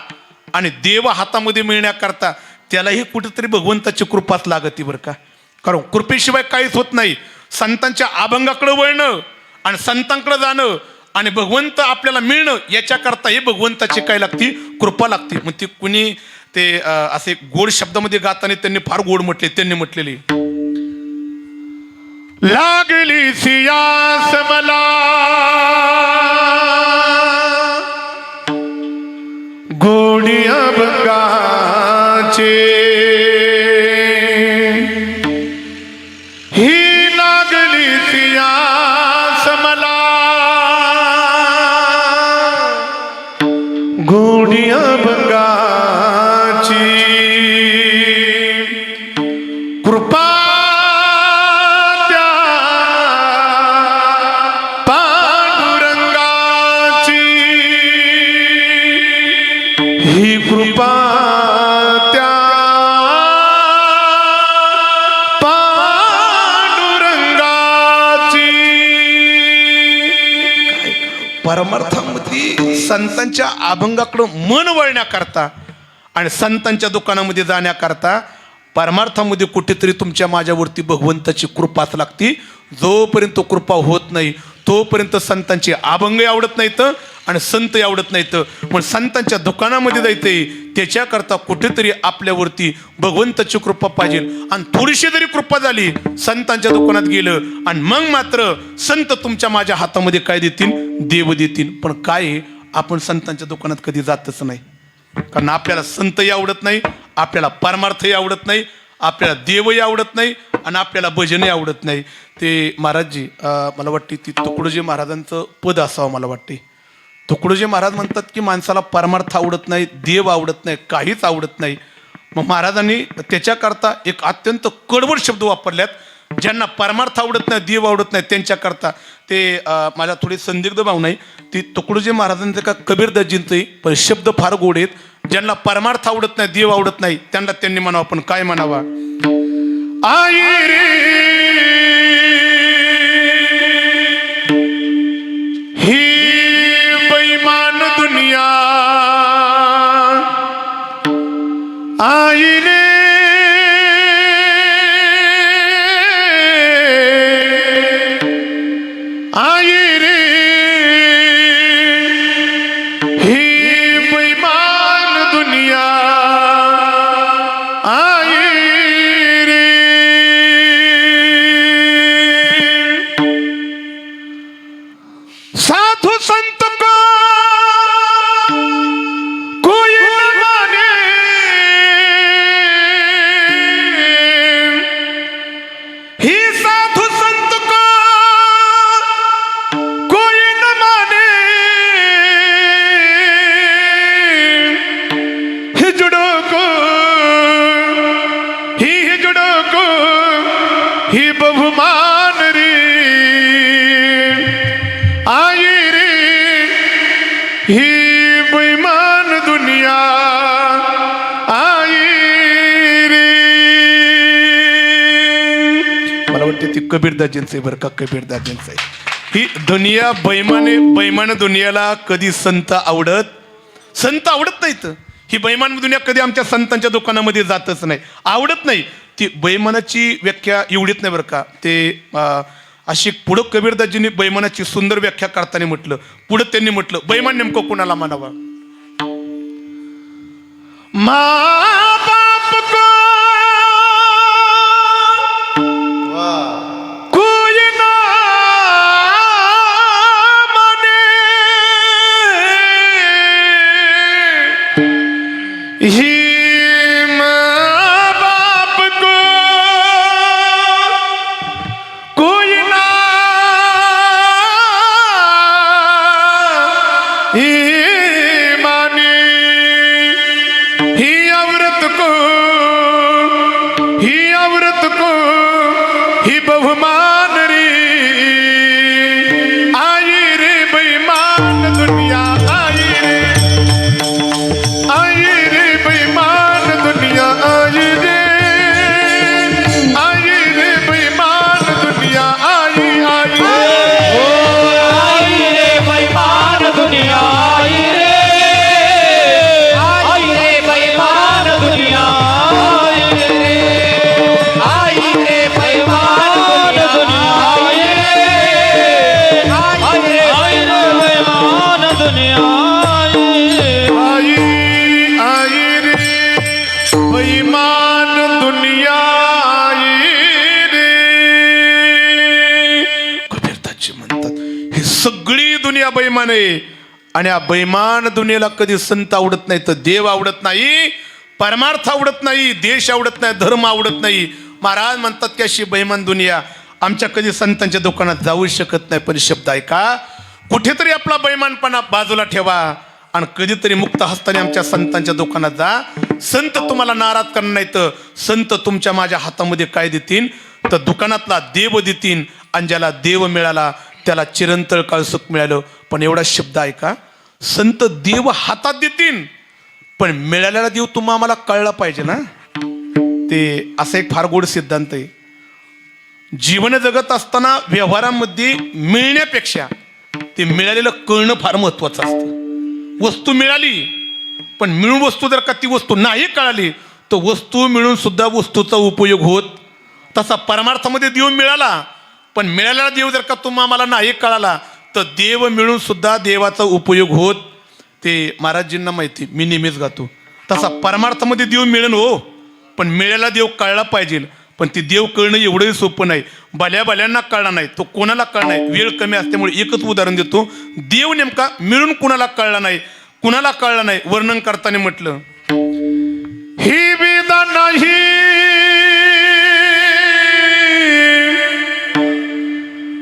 आणि देव हातामध्ये मिळण्याकरता त्यालाही कुठेतरी भगवंताची कृपाच लागते बरं का. कारण कृपेशिवाय काहीच होत नाही. संतांच्या अभंगाकडे वळणं आणि संतांकडे जाणं आणि भगवंत आपल्याला मिळणं याच्याकरता हे भगवंताची काय लागती? कृपा लागते. मग ती कुणी ते असे गोड शब्दामध्ये गाताना त्यांनी फार गोड म्हटले. त्यांनी म्हटलेले, लागली सियास मला गोडी अभंगाचे ही लागली सियास मला गोडी अभंगाची कृपा कृपा त्या पांडुरंगाची. परमार्थामध्ये संतांच्या अभंगाकडं मन वळण्याकरता आणि संतांच्या दुकानामध्ये जाण्याकरता परमार्थामध्ये कुठेतरी तुमच्या माझ्यावरती भगवंताची कृपाच लागती. जोपर्यंत कृपा होत नाही तोपर्यंत संतांचे अभंग आवडत नाहीत आणि संत आवडत नाहीत. पण संतांच्या दुकानामध्ये जायचंय त्याच्याकरता कुठेतरी आपल्यावरती भगवंताची कृपा पाहिजे. आणि थोडीशी जरी कृपा झाली, संतांच्या दुकानात गेलं आणि मग मात्र संत तुमच्या माझ्या हातामध्ये काय देतील? देव देतील. पण काय, आपण संतांच्या दुकानात कधी जातच नाही. कारण आपल्याला संतही आवडत नाही, आपल्याला परमार्थही आवडत नाही, आपल्याला देवही आवडत नाही आणि आपल्याला भजनही आवडत नाही. ते महाराजजी, मला वाटते ती तुकडोजी महाराजांचं पद असावं. मला वाटते तुकडोजी महाराज म्हणतात की माणसाला परमार्थ आवडत नाही, देव आवडत नाही, काहीच आवडत नाही. मग महाराजांनी त्याच्याकरता एक अत्यंत कडवट शब्द वापरल्यात. ज्यांना परमार्थ आवडत नाही, देव आवडत नाही त्यांच्याकरता ते मला थोडी संदिग्ध भाव नाही. ती तुकडोजी महाराजांचं का कबीरदासजींचंही पण शब्द फार गोड आहेत. ज्यांना परमार्थ आवडत नाही, देव आवडत नाही त्यांना त्यांनी म्हणावं. पण काय म्हणावा? आई रे ही बेईमान दुनिया आई रे आई रे ही बेईमान दुनिया आई रे साधु संत को कोई न माने ही साधु संत को कोई न माने हिजड़ों को ही बहुमान रे आई रे ही बेईमान दुनिया आई रे मला वाटते ती कबीरदाजींचं आहे बरं का कबीरदाजींचं आहे ही दुनिया बैमान दुनियाला कधी संत आवडत नाहीत ही बैमान दुनिया कधी आमच्या संतांच्या दुकानामध्ये जातच नाही आवडत नाही ती बैमानाची व्याख्या एवढीच नाही बरं का ते अशी पुढं कबीरदाजींनी बैमानाची सुंदर व्याख्या करताना म्हटलं पुढं त्यांनी म्हटलं बैमान नेमकं कोणाला मानावा माँ बाप को कोई ना माने ही ही बहुमान रे आई रे बेईमान दुनिया आई रे बेईमान दुनिया आई रे बेईमान दुनिया आई रे बेईमान दुनिया आई रे बेईमान दुनिया सगळी दुनिया बैमान आहे आणि या बैमान दुनियेला कधी संत आवडत नाही तर देव आवडत नाही परमार्थ आवडत नाही देश आवडत नाही धर्म आवडत नाही महाराज म्हणतात की अशी बैमान दुनिया आमच्या कधी संतांच्या दुकानात जाऊ शकत नाही पण शब्द ऐका कुठेतरी आपला बैमानपणा बाजूला ठेवा आणि कधीतरी मुक्त हस्ताने आमच्या संतांच्या दुकानात जा संत तुम्हाला नाराज करणार नाही तर संत तुमच्या माझ्या हातामध्ये काय देतील तर दुकानातला देव देतील आणि ज्याला देव मिळाला त्याला चिरंतन काळ सुख मिळालं पण एवढा शब्द ऐका संत देव हातात देतील पण मिळालेला देव तुम्हा आम्हाला कळला पाहिजे ना ते असा एक फार गोड सिद्धांत आहे जीवन जगत असताना व्यवहारामध्ये मिळण्यापेक्षा ते मिळालेलं कळणं फार महत्वाचं असतं वस्तू मिळाली पण मिळून वस्तू जर का ती वस्तू नाही कळाली तर वस्तू मिळून सुद्धा वस्तूचा उपयोग होत तसा परमार्थामध्ये देव मिळाला पण मिळालेला देव जर का तुम्हा आम्हाला नाही कळाला तर देव मिळून सुद्धा देवाचा उपयोग होत ते महाराजजींना माहिती मी नेहमीच गातो तसा परमार्थामध्ये देव मिळेल हो पण मिळालेला देव कळला पाहिजे पण ती देव कळणं एवढंही सोपं नाही भल्यांना कळला नाही तो कोणाला कळला नाही वेळ कमी असल्यामुळे एकच उदाहरण देतो देव नेमका मिळून कुणाला कळला नाही वर्णन करताना म्हटलं ही वेदा नाही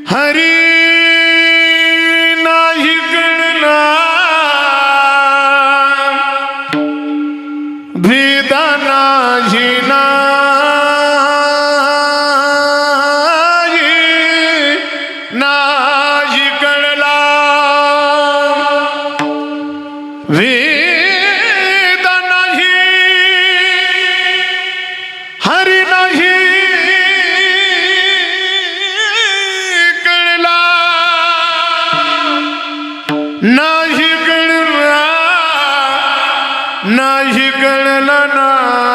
हरी नाही गणला वेदा नाही नाही गणला वेद नाही हरी नाही गणला नाही गणला नाही गणला ना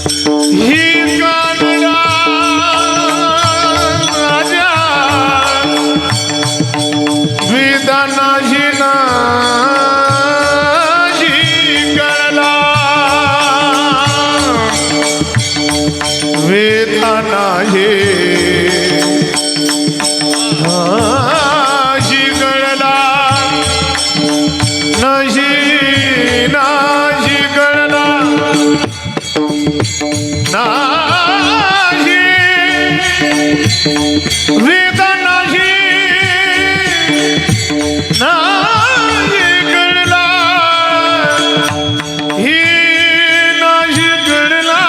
ही कानडा माझ्या वेदा नाही नाही कळला वेदा नाही नाही कळला नाही नाही कळला नाही वेद नाही नाही कळला ही नाही कळला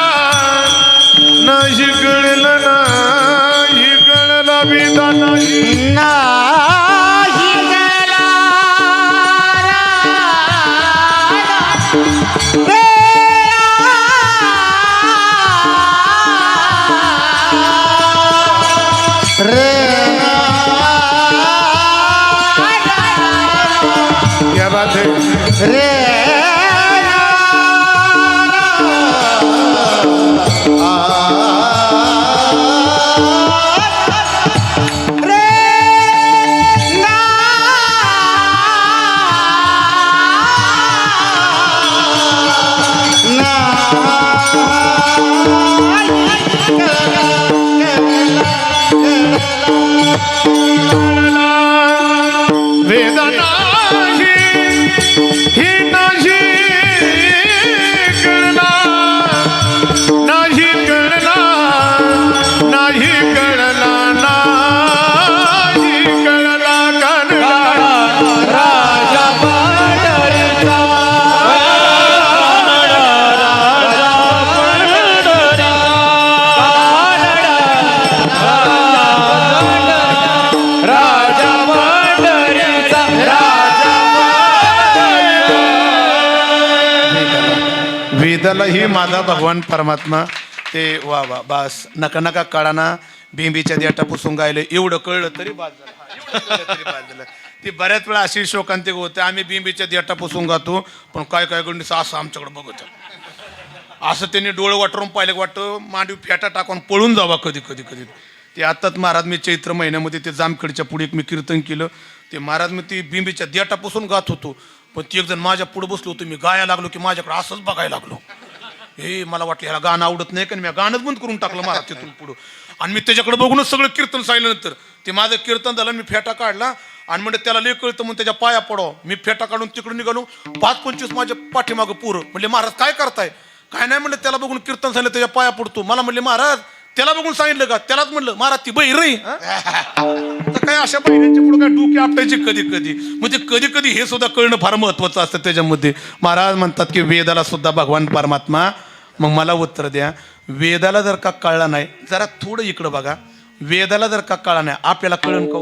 नाही कळला नाही कळला वेद नाही नाही गेला रे क्या बात है रे वेद नाही ही नाही कळला नाही कळला नाही कळला नाही कळला कळला राजा पंढरीचा राजा पंढरीचा वेदाला ही माझा भगवान परमात्मा ते वा वा बास नका नका काळाना बिंबीच्या देटा पुसून गायले एवढं कळलं तरी बाद झालं हा, एवढं कळलं तरी बाद झालं ती बऱ्याच वेळा अशी शोकांतिक होते आम्ही बिंबीच्या देटा पुसून गातो पण काय काय गणित असं आमच्याकडे बघत असं त्यांनी डोळं वाटरून पाहिलं वाटतं मांडवी फेटा टाकून पळून जावा कधी कधी कधी ते आत्ताच महाराज मी चैत्र महिन्यामध्ये ते जामखेडच्या पुढे एक मी कीर्तन केलं ते महाराज मी ती बिंबीच्या देटा पुसून गात होतो पण ती एक जण माझ्या पुढे बसलो होतो मी गाया लागलो की माझ्याकडे असंच बघायला लागलो हे मला वाटलं ह्याला गाणं आवडत नाही कारण मी गाणंच बंद करून टाकलं महाराज तिथून पुढं आणि मी त्याच्याकडे बघूनच सगळं कीर्तन सांगितल्यानंतर ते माझं कीर्तन झालं मी फेटा काढला आणि म्हणजे त्याला लय कळतं म्हणून त्याच्या पाया पडावं मी फेटा काढून तिकडून निघालो 5-25 माझ्या पाठीमागं पुरं म्हणले महाराज काय करताय काय नाही म्हणलं त्याला बघून कीर्तन सांगितलं त्याच्या पाया पडतो मला म्हणले महाराज त्याला बघून सांगितलं का त्यालाच म्हणलं महाराज ती बहिर रे तर काय अशा बहिऱ्यांच्या पुढे काय डोके आपटायचे कधी कधी म्हणजे कधी कधी हे सुद्धा कळणं फार महत्वाचं असतं त्याच्यामध्ये महाराज म्हणतात की वेदाला सुद्धा भगवान परमात्मा मग मला उत्तर द्या वेदाला जर का कळला नाही जरा थोडं इकडं बघा वेदाला जर का कळला नाही आपल्याला कळण का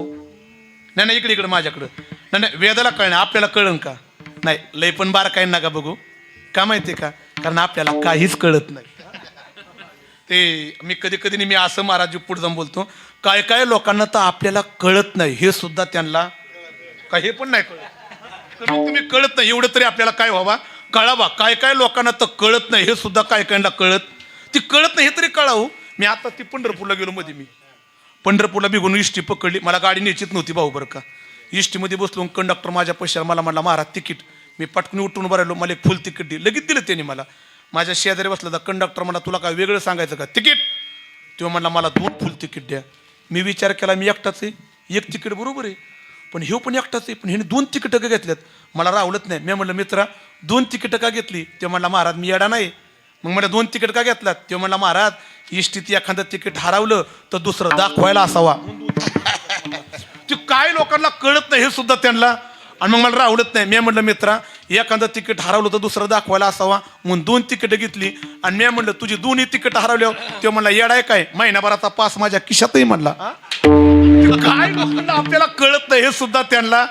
नाही नाही इकडे माझ्याकडं नाही नाही वेदाला कळणं आपल्याला कळण का नाही लय पण बार काही नका बघू का माहिती का कारण आपल्याला काहीच कळत नाही ते मी कधी कधी मी असं महाराज पुढे जाऊन बोलतो काय काय लोकांना तर आपल्याला कळत नाही हे सुद्धा त्यांना काय हे पण नाही कळत कमीत कमी कळत नाही एवढं तरी आपल्याला काय व्हावा कळावा काय काय लोकांना तर कळत नाही हे सुद्धा काय कायला कळत ती कळत नाही हे तरी कळावं मी आता ती पंढरपूरला गेलो मध्ये मी पंढरपूरला बिघून इष्टी पकडली मला गाडी न्यायचीच नव्हती भाऊ बरं का इष्टीमध्ये बसलो कंडक्टर माझ्या पैशाला मला म्हणला महाराज तिकीट मी पटकन उठून भरायलो मला एक फुल तिकीट दिलं लगेच दिलं त्याने मला माझ्या शेजारी बसला तर कंडक्टर म्हणला तुला काय वेगळं सांगायचं का तिकीट तेव्हा म्हणला मला 2 फुल तिकीट द्या मी विचार केला मी एकटाच आहे एक तिकीट बरोबर आहे पण हे पण एकटाच आहे पण ह्याने 2 तिकीटं का घेतल्यात मला रावलत नाही मी म्हणलं मित्रा 2 तिकीटं का घेतली ते म्हणला महाराज मी येडा नाही मग मला 2 तिकीट का घेतलात ते म्हणला महाराज इष्टीत एखादं तिकीट हरवलं तर दुसरं दाखवायला असावा ते काय लोकांना कळत नाही हे सुद्धा त्यांना आणि मग मला रावडत नाही मी म्हणलं मित्रा एखादं तिकीट हरवलं तर दुसरं दाखवायला असावा म्हणून 2 तिकीटं घेतली आणि मी म्हणलं तुझी 2ही तिकीट हरवल्यावर ते म्हणला येडाय काय महिनाभराचा पास माझ्या खिशातही म्हणला काय लोकांना आपल्याला कळत नाही हे सुद्धा त्यांना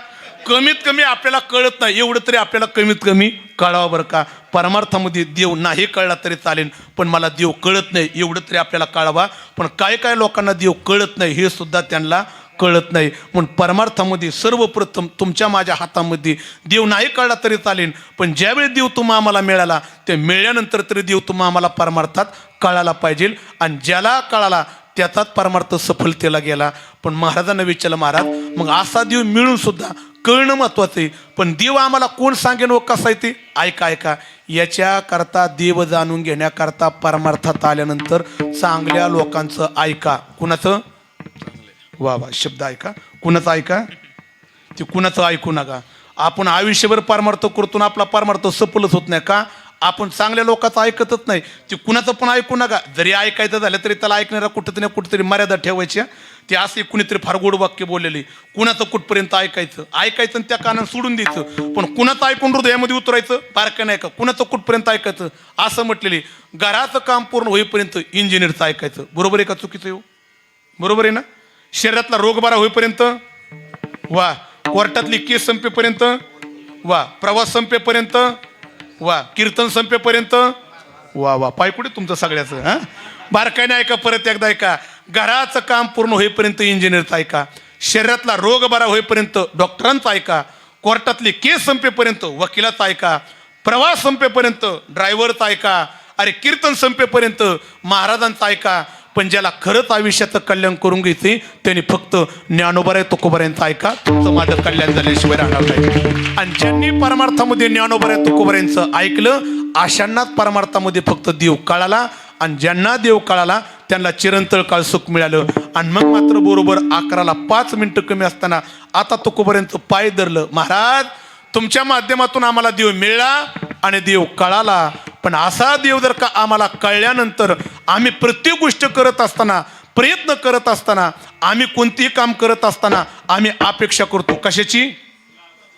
कमीत कमी आपल्याला कळत नाही एवढं तरी आपल्याला कमीत कमी कळावं बरं का परमार्थामध्ये देव नाही कळला तरी चालेल पण मला देव कळत नाही एवढं तरी आपल्याला कळावा पण काय काय लोकांना देव कळत नाही हे सुद्धा त्यांना कळत नाही. म्हणून परमार्थामध्ये सर्वप्रथम तुमच्या माझ्या हातामध्ये देव नाही कळला तरी चालेल, पण ज्यावेळी देव तुम्हा आम्हाला मिळाला ते मिळाल्यानंतर तरी देव तुम्हा आम्हाला परमार्थात कळाला पाहिजे. आणि ज्याला कळाला त्याचाच परमार्थ सफलतेला गेला. पण महाराजांना विचारलं, महाराज मग असा देव मिळून सुद्धा कळणं महत्वाचं आहे, पण देव आम्हाला कोण सांगेन व कसा आहे ते ऐका ऐका. याच्याकरता देव जाणून घेण्याकरता परमार्थात आल्यानंतर चांगल्या लोकांचं ऐका. कुणाचं? वा वा शब्द ऐका. कुणाचं ऐका? ते कुणाचं ऐकू नका. आपण आयुष्यभर परमार्थ करतो ना आपला परमार्थ सफलच होत नाही का? आपण चांगल्या लोकांचं ऐकतच नाही. ते कुणाचं पण ऐकू नका. जरी ऐकायचं झालं तरी त्याला ऐकणारा कुठेतरी मर्यादा ठेवायच्या. ते असे कुणीतरी फार गोड वाक्य बोललेले, कुणाचं कुठपर्यंत ऐकायचं आणि त्या कानानं सोडून द्यायचं, पण कुणाचं ऐकून हृदयामध्ये उतरायचं बारकं नाही का? कुणाचं कुठपर्यंत ऐकायचं असं म्हटलेले. घराचं काम पूर्ण होईपर्यंत इंजिनियरचं ऐकायचं. बरोबर आहे का चुकीचं आहे? बरोबर आहे ना? शरीरातला रोग बरा होईपर्यंत वा, कोर्टातली केस संपेपर्यंत वा, प्रवास संपेपर्यंत वा, कीर्तन संपेपर्यंत वा वा. पाय कुठे तुमचं सगळ्याचं? हां, बारकाईने ऐका, परत एकदा ऐका. घराचं काम पूर्ण होईपर्यंत इंजिनियरचं ऐका. शरीरातला रोग बरा होईपर्यंत डॉक्टरांचं ऐका. कोर्टातले केस संपेपर्यंत वकिलाचं ऐका. प्रवास संपेपर्यंत ड्रायव्हरचं ऐका. अरे कीर्तन संपेपर्यंत महाराजांचं ऐका. पण ज्याला खरंच आयुष्याचं कल्याण करून घ्यायचे त्यांनी फक्त ज्ञानोबा तुकोबाऱ्यांचं ऐका. तुमचं माझं कल्याण झाल्याशिवाय राहणार नाही. आणि ज्यांनी परमार्थामध्ये ज्ञानोबा तुकोबाऱ्यांचं ऐकलं अशांनाच परमार्थामध्ये फक्त देव कळाला. आणि ज्यांना देव कळाला त्यांना चिरंतळ काळ सुख मिळालं. आणि मग मात्र बरोबर 11ला 5 मिनिटं कमी असताना आता तुकोबाऱ्यांचं पाय धरलं. महाराज तुमच्या माध्यमातून आम्हाला देव मिळाला आणि देव कळाला, पण असा देव जर का आम्हाला कळल्यानंतर आम्ही प्रत्येक गोष्ट करत असताना, प्रयत्न करत असताना, आम्ही कोणतेही काम करत असताना आम्ही अपेक्षा करतो कशाची?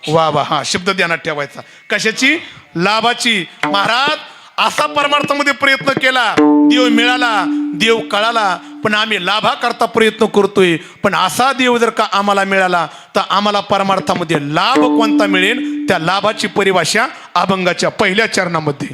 वा वा, हा शब्द ध्यानात ठेवायचा. कशाची? लाभाची. महाराज असा परमार्थामध्ये प्रयत्न केला, देव मिळाला, देव कळाला, पण आम्ही लाभाकरता प्रयत्न करतोय. पण असा देव जर का आम्हाला मिळाला तर आम्हाला परमार्थामध्ये लाभ कोणता मिळेल? त्या लाभाची परिभाषा अभंगाच्या पहिल्या चरणामध्ये.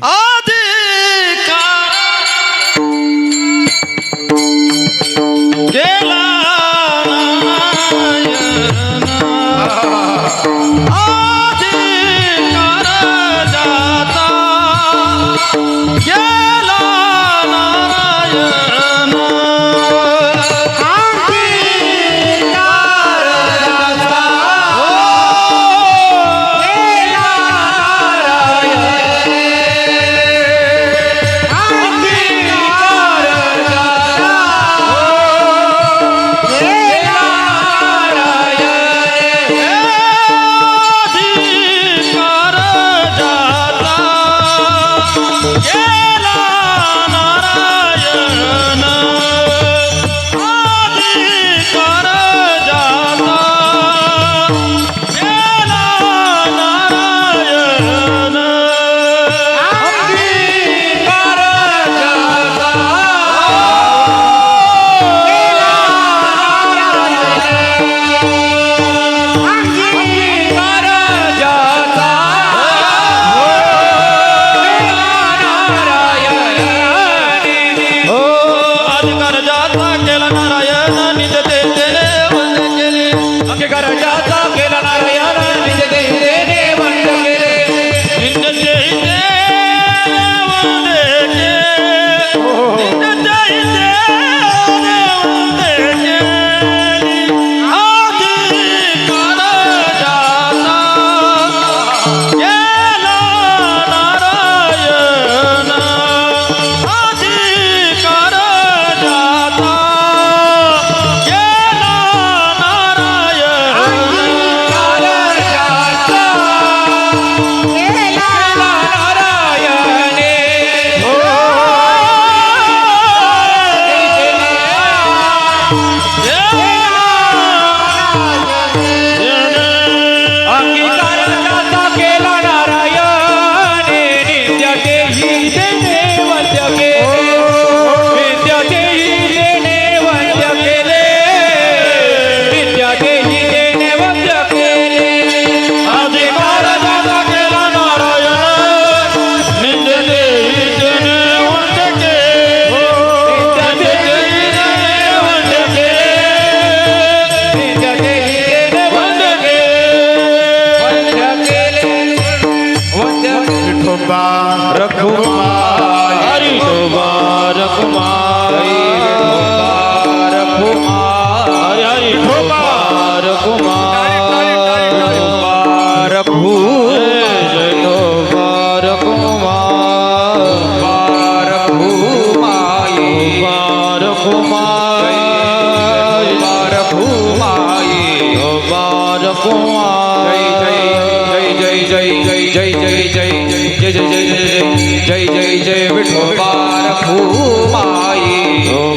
कुमार जय जय जय जय जय जय जय जय जय जय जय जय जय विठोबार फुमाई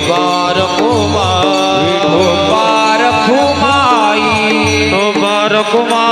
बार कुमार विठोबार फुमाई बार कुमार